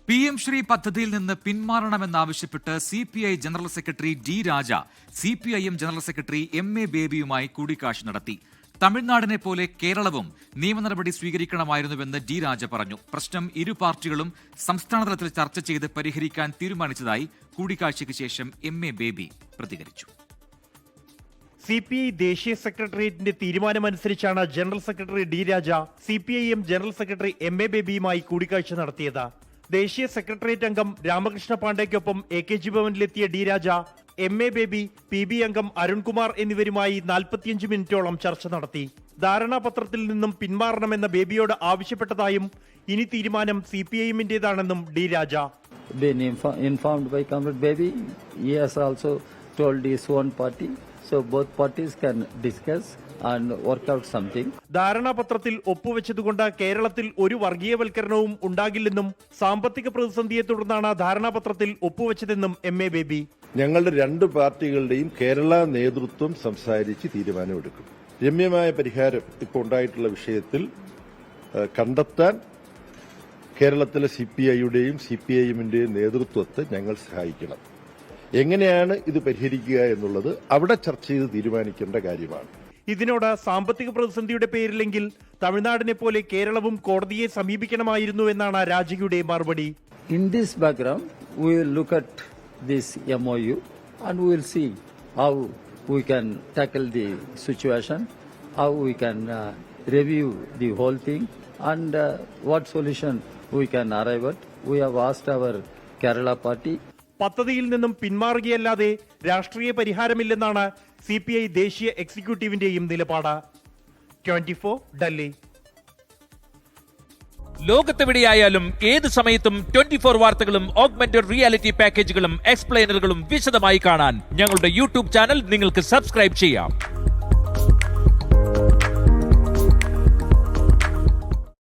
PM Shri പദ്ധതിയിൽ നിന്ന് പിന്മാറണമെന്നാവശ്യപ്പെട്ട് CPI general secretary D രാജ CPIM general secretary MA ബേബിയുമായി കൂടിക്കാഴ്ച നടത്തി. തമിഴ്നാടിനെ പോലെ കേരളവും നിയമ നടപടി സ്വീകരിക്കണമായിരുന്നുവെന്ന് ഡി രാജ പറഞ്ഞു. പ്രശ്നം ഇരു പാർട്ടികളും സംസ്ഥാനതലത്തിൽ ചർച്ച ചെയ്ത് പരിഹരിക്കാൻ തീരുമാനിച്ചതായി കൂടിക്കാഴ്ചയ്ക്ക് ശേഷം MA ബേബി പ്രതികരിച്ചു. CPI ദേശീയ സെക്രട്ടേറിയറ്റിന്റെ തീരുമാനമനുസരിച്ചാണ് ജനറൽ സെക്രട്ടറി ഡി രാജ CPIM ജനറൽ സെക്രട്ടറി MA ബേബിയുമായി കൂടിക്കാഴ്ച നടത്തിയത്. ദേശീയ സെക്രട്ടേറിയറ്റ് അംഗം രാമകൃഷ്ണ പാണ്ഡെയ്ക്കൊപ്പം AKG ഭവനിലെത്തിയ ഡി രാജ MA ബേബി, PB അംഗം അരുൺകുമാർ എന്നിവരുമായി 45 മിനിറ്റോളം ചർച്ച നടത്തി. ധാരണാപത്രത്തിൽ നിന്നും പിന്മാറണമെന്ന ബേബിയോട് ആവശ്യപ്പെട്ടതായും ഇനി തീരുമാനം CPIM-ന്റേതാണെന്നും D Raja. Informed by Comrade Baby, he has also told his own party, so both parties can discuss and work out something. ധാരണാപത്രത്തിൽ ഒപ്പുവെച്ചതുകൊണ്ട് കേരളത്തിൽ ഒരു വർഗീയവൽക്കരണവും ഉണ്ടാകില്ലെന്നും സാമ്പത്തിക പ്രതിസന്ധിയെ തുടർന്നാണ് ധാരണാപത്രത്തിൽ ഒപ്പുവെച്ചതെന്നും MA ബേബി. ഞങ്ങളുടെ രണ്ട് പാർട്ടികളുടെയും കേരള നേതൃത്വം സംസാരിച്ച് തീരുമാനമെടുക്കും. രമ്യമായ പരിഹാരം ഇപ്പോൾ ഉണ്ടായിട്ടുള്ള വിഷയത്തിൽ കണ്ടെത്താൻ കേരളത്തിലെ CPI-യുടെയും CPIM-ന്റെയും നേതൃത്വത്തെ ഞങ്ങൾ സഹായിക്കണം. എങ്ങനെയാണ് ഇത് പരിഹരിക്കുക എന്നുള്ളത് അവിടെ ചർച്ച ചെയ്ത് തീരുമാനിക്കേണ്ട കാര്യമാണ്. ഇതിനോട് സാമ്പത്തിക പ്രതിസന്ധിയുടെ പേരിലെങ്കിൽ തമിഴ്നാടിനെ പോലെ കേരളവും കോടതിയെ സമീപിക്കണമായിരുന്നു എന്നാണ് രാജയുടെ മറുപടി. In this background, we will look at this MOU and we will see how we can tackle the situation, how we can review the whole thing and what solution we can arrive at. We have asked our Kerala party. പദ്ധതിയിൽ നിന്നും പിന്മാറുകയല്ലാതെ രാഷ്ട്രീയ പരിഹാരമില്ലെന്നാണ് CPI ദേശീയ എക്സിക്യൂട്ടീവിന്റെയും നിലപാട്. 24 ഡൽഹി. ലോകത്തെവിടെയായാലും ഏത് സമയത്തും 24 വാർത്തകളും augmented reality പാക്കേജുകളും എക്സ്പ്ലെയിനറുകളും വിശദമായി കാണാൻ ഞങ്ങളുടെ YouTube ചാനൽ നിങ്ങൾക്ക് സബ്സ്ക്രൈബ് ചെയ്യാം.